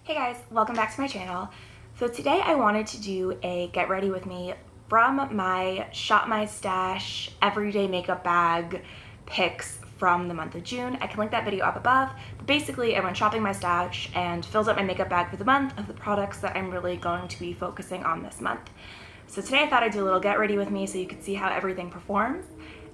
Hey guys, welcome back to my channel. So today I wanted to do a get ready with me from my Shop My Stash everyday makeup bag picks from the month of June. I can link that video up above. But basically, I went shopping my stash and filled up my makeup bag for the month of the products that I'm really going to be focusing on this month. So today I thought I'd do a little get ready with me so you could see how everything performs.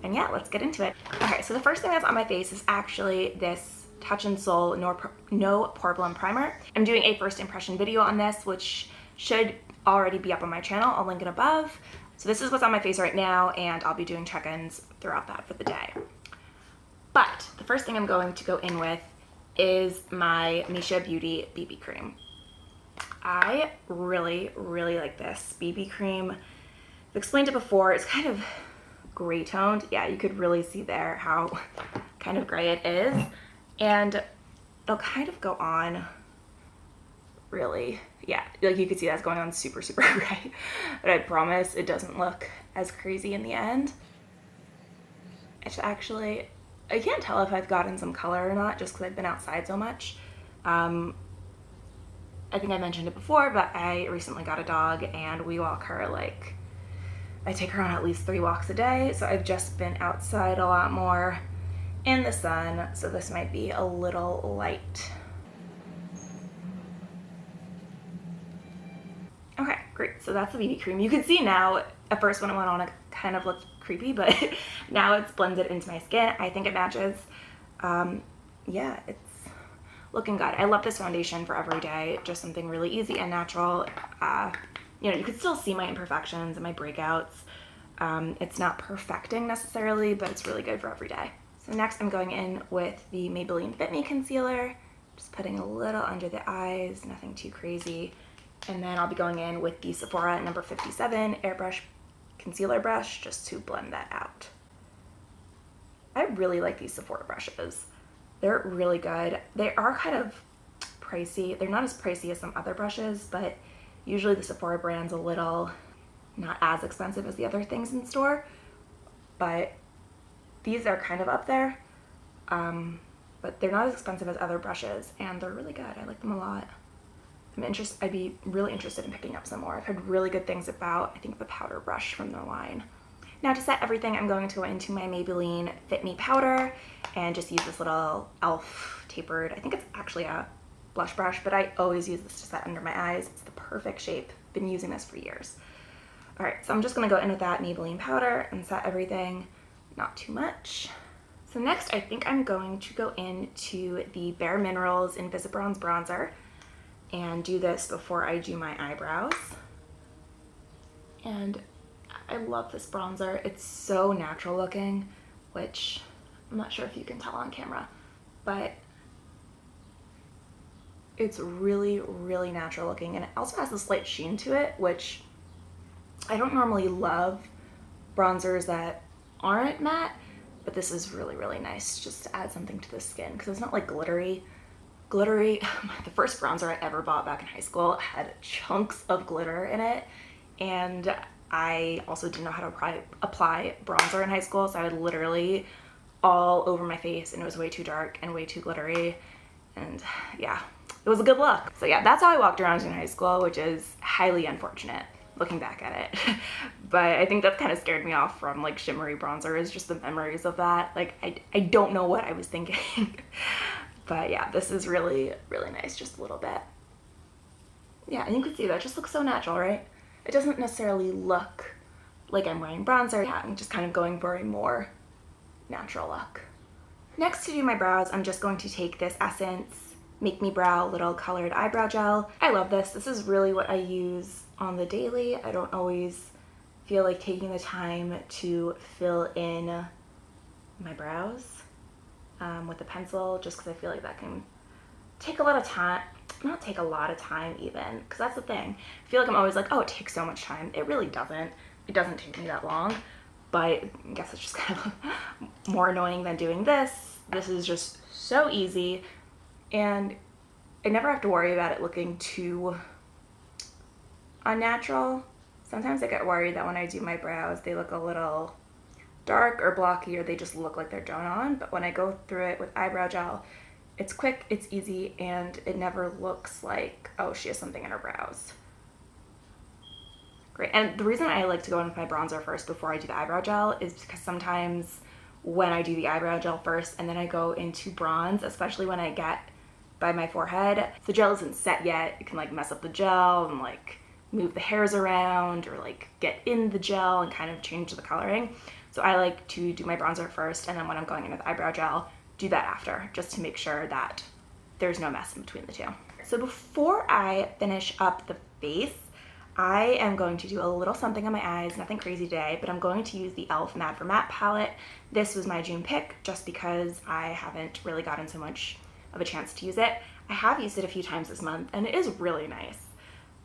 And yeah, let's get into it. Okay, so the first thing that's on my face is actually this Touch in Sol No POREBLEM primer. I'm doing a first impression video on this, which should already be up on my channel. I'll link it above. So this is what's on my face right now, and I'll be doing check-ins throughout that for the day. But the first thing I'm going to go in with is my Misha Beauty BB cream. I really like this BB cream. I've explained it before. It's kind of gray toned. Yeah, you could really see there how kind of gray it is. And it'll kind of go on really, yeah, like you can see that's going on super gray, but I promise it doesn't look as crazy in the end. It's actually, I can't tell if I've gotten some color or not just because I've been outside so much. I think I mentioned it before, but I recently got a dog and we walk her like, I take her on at least 3 walks a day, so I've just been outside a lot more in the sun, so this might be a little light. Okay, great, so that's the BB cream. You can see now, at first when it went on it kind of looked creepy, but now it's blended into my skin. I think it matches. Yeah, it's looking good. I love this foundation for every day, just something really easy and natural. You know, you can still see my imperfections and my breakouts. It's not perfecting necessarily, but it's really good for every day. So next I'm going in with the Maybelline Fit Me Concealer, just putting a little under the eyes, nothing too crazy. And then I'll be going in with the Sephora number 57 Airbrush Concealer Brush just to blend that out. I really like these Sephora brushes. They're really good. They are kind of pricey. They're not as pricey as some other brushes, but usually the Sephora brand's a little not as expensive as the other things in store, but these are kind of up there, but they're not as expensive as other brushes, and they're really good. I like them a lot. I'd be really interested in picking up some more. I've heard really good things about, I think, the powder brush from the line. Now to set everything, I'm going to go into my Maybelline Fit Me powder and just use this little e.l.f. tapered, I think it's actually a blush brush, but I always use this to set under my eyes. It's the perfect shape. Been using this for years. All right, so I'm just gonna go in with that Maybelline powder and set everything. Not too much. So next I think I'm going to go into the Bare Minerals Invisibronze bronzer and do this before I do my eyebrows. And I love this bronzer. It's so natural looking, which I'm not sure if you can tell on camera, but it's really natural looking, and it also has a slight sheen to it, which I don't normally love bronzers that aren't matte, but this is really nice just to add something to the skin because it's not like glittery. The first bronzer I ever bought back in high school had chunks of glitter in it, and I also didn't know how to apply bronzer in high school, so I would literally all over my face, and it was way too dark and way too glittery, and yeah, it was a good look. So yeah, that's how I walked around in high school, which is highly unfortunate looking back at it. But I think that kind of scared me off from like shimmery bronzers, just the memories of that. Like I don't know what I was thinking. But yeah, this is really nice, just a little bit. Yeah, and you can see that just looks so natural, right? It doesn't necessarily look like I'm wearing bronzer. Yeah, I'm just kind of going for a more natural look. Next, to do my brows, I'm just going to take this Essence Make Me Brow Little Colored Eyebrow Gel. I love this. This is really what I use on the daily. I don't always feel like taking the time to fill in my brows with a pencil, just because I feel like that can take a lot of time. Not take a lot of time even, because that's the thing. I feel like I'm always like, oh, it takes so much time. It really doesn't. It doesn't take me that long, but I guess it's just kind of more annoying than doing this. This is just so easy, and I never have to worry about it looking too unnatural. Sometimes I get worried that when I do my brows, they look a little dark or blocky, or they just look like they're drawn on. But when I go through it with eyebrow gel, It's quick, it's easy, and it never looks like, oh, she has something in her brows. Great. And the reason I like to go in with my bronzer first before I do the eyebrow gel is because sometimes when I do the eyebrow gel first and then I go into bronze, especially when I get by my forehead, if the gel isn't set yet, it can like mess up the gel and like move the hairs around or like get in the gel and kind of change the coloring. So I like to do my bronzer first, and then when I'm going in with eyebrow gel, do that after, just to make sure that there's no mess in between the two. So before I finish up the face, I am going to do a little something on my eyes, nothing crazy today, but I'm going to use the e.l.f. Matte for Matte palette. This was my June pick just because I haven't really gotten so much of a chance to use it. I have used it a few times this month and it is really nice.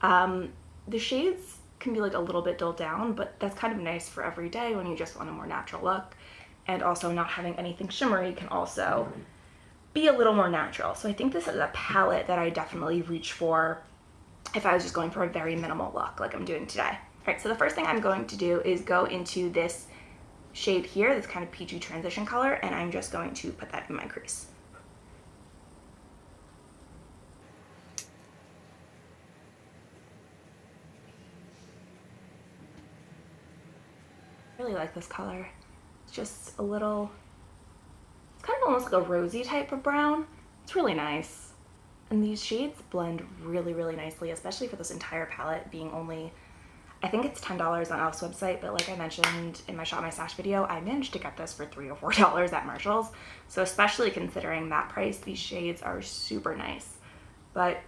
The shades can be like a little bit dulled down, but that's kind of nice for every day when you just want a more natural look. And also not having anything shimmery can also be a little more natural. So I think this is a palette that I definitely reach for if I was just going for a very minimal look like I'm doing today. All right, so the first thing I'm going to do is go into this shade here, this kind of peachy transition color, and I'm just going to put that in my crease. I really like this color. It's just a little, it's kind of almost like a rosy type of brown. It's really nice. And these shades blend really, really nicely, especially for this entire palette being only, I think it's $10 on e.l.f.'s website, but like I mentioned in my Shop My Stash video, I managed to get this for $3 or $4 at Marshall's. So especially considering that price, these shades are super nice. But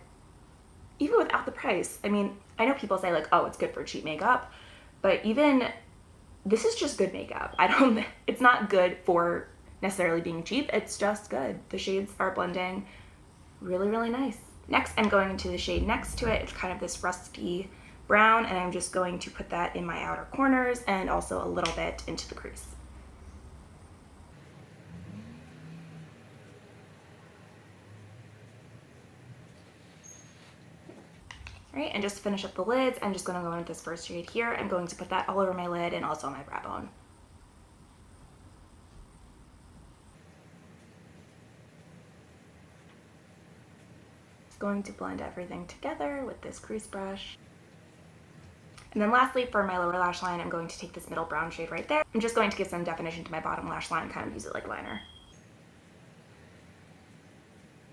even without the price, I mean, I know people say like, oh, it's good for cheap makeup, but even this is just good makeup. It's not good for necessarily being cheap, it's just good. The shades are blending really, really nice. Next, I'm going into the shade next to it. It's kind of this rusty brown, and I'm just going to put that in my outer corners and also a little bit into the crease. All right, and just to finish up the lids, I'm just gonna go in with this first shade here. I'm going to put that all over my lid and also on my brow bone. Going to blend everything together with this crease brush. And then lastly, for my lower lash line, I'm going to take this middle brown shade right there. I'm just going to give some definition to my bottom lash line, kind of use it like liner.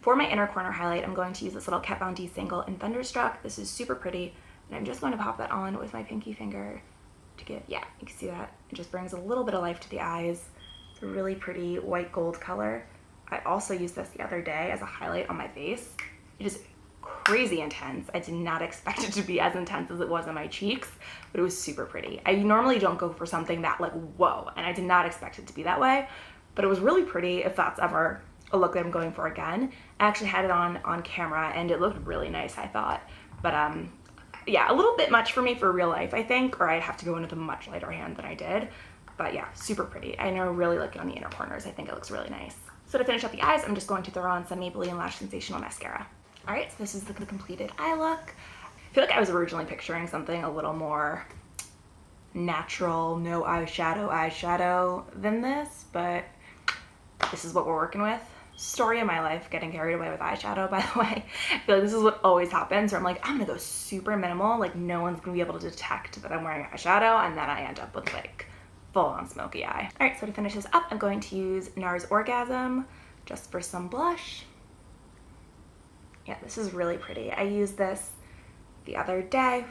For my inner corner highlight, I'm going to use this little Kat Von D single in Thunderstruck. This is super pretty, and I'm just going to pop that on with my pinky finger to get, yeah, you can see that. It just brings a little bit of life to the eyes. It's a really pretty white gold color. I also used this the other day as a highlight on my face. It is crazy intense. I did not expect it to be as intense as it was on my cheeks, but it was super pretty. I normally don't go for something that like, whoa, and I did not expect it to be that way, but it was really pretty if that's ever a look that I'm going for again. I actually had it on camera and it looked really nice, I thought. But yeah, a little bit much for me for real life, I think, or I'd have to go in with a much lighter hand than I did. But yeah, super pretty. I know, really like it on the inner corners. I think it looks really nice. So to finish up the eyes, I'm just going to throw on some Maybelline Lash Sensational Mascara. All right, so this is the completed eye look. I feel like I was originally picturing something a little more natural, no eyeshadow than this, but this is what we're working with. Story of my life, getting carried away with eyeshadow, by the way. I feel like this is what always happens, where I'm like, I'm gonna go super minimal, like no one's gonna be able to detect that I'm wearing eyeshadow, and then I end up with like full-on smoky eye. All right, so to finish this up, I'm going to use NARS Orgasm just for some blush. Yeah, this is really pretty. I used this the other day.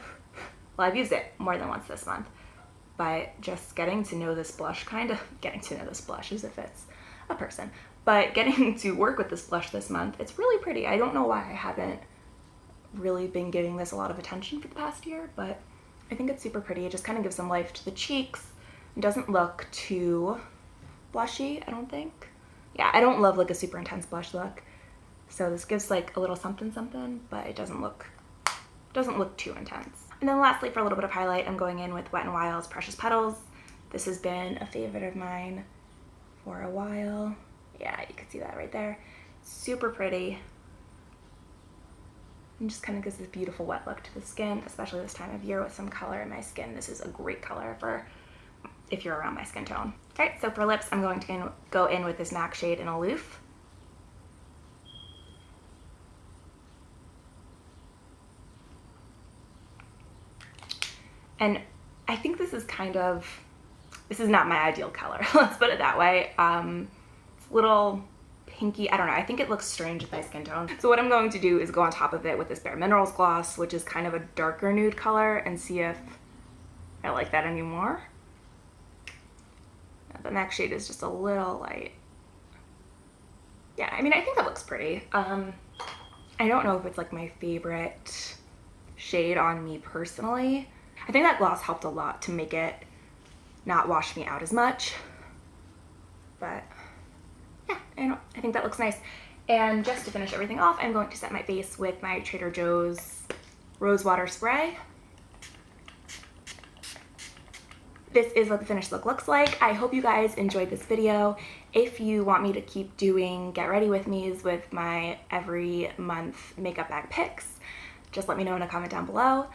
Well, I've used it more than once this month, but just getting to know this blush, kind of getting to know this blush as if it's a person, but getting to work with this blush this month, it's really pretty. I don't know why I haven't really been giving this a lot of attention for the past year, but I think it's super pretty. It just kind of gives some life to the cheeks. It doesn't look too blushy, I don't think. Yeah, I don't love like a super intense blush look. So this gives like a little something something, but it doesn't look too intense. And then lastly, for a little bit of highlight, I'm going in with Wet n Wild's Precious Petals. This has been a favorite of mine for a while. Yeah, you can see that right there. Super pretty. And just kind of gives this beautiful wet look to the skin, especially this time of year with some color in my skin. This is a great color for if you're around my skin tone. All right, so for lips, I'm going to go in with this MAC shade in e.l.f. And I think this is this is not my ideal color. Let's put it that way. It's a little pinky. I don't know. I think it looks strange with my skin tone. So what I'm going to do is go on top of it with this Bare Minerals gloss, which is kind of a darker nude color, and see if I like that anymore. The next shade is just a little light. Yeah, I mean, I think that looks pretty. I don't know if it's like my favorite shade on me personally. I think that gloss helped a lot to make it not wash me out as much. But yeah, I think that looks nice. And just to finish everything off, I'm going to set my face with my Trader Joe's Rose Water Spray. This is what the finished look looks like. I hope you guys enjoyed this video. If you want me to keep doing get ready with me's with my every month makeup bag picks, just let me know in a comment down below.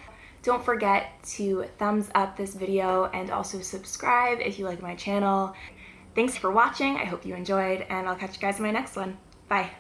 Don't forget to thumbs up this video and also subscribe if you like my channel. Thanks for watching. I hope you enjoyed, and I'll catch you guys in my next one. Bye.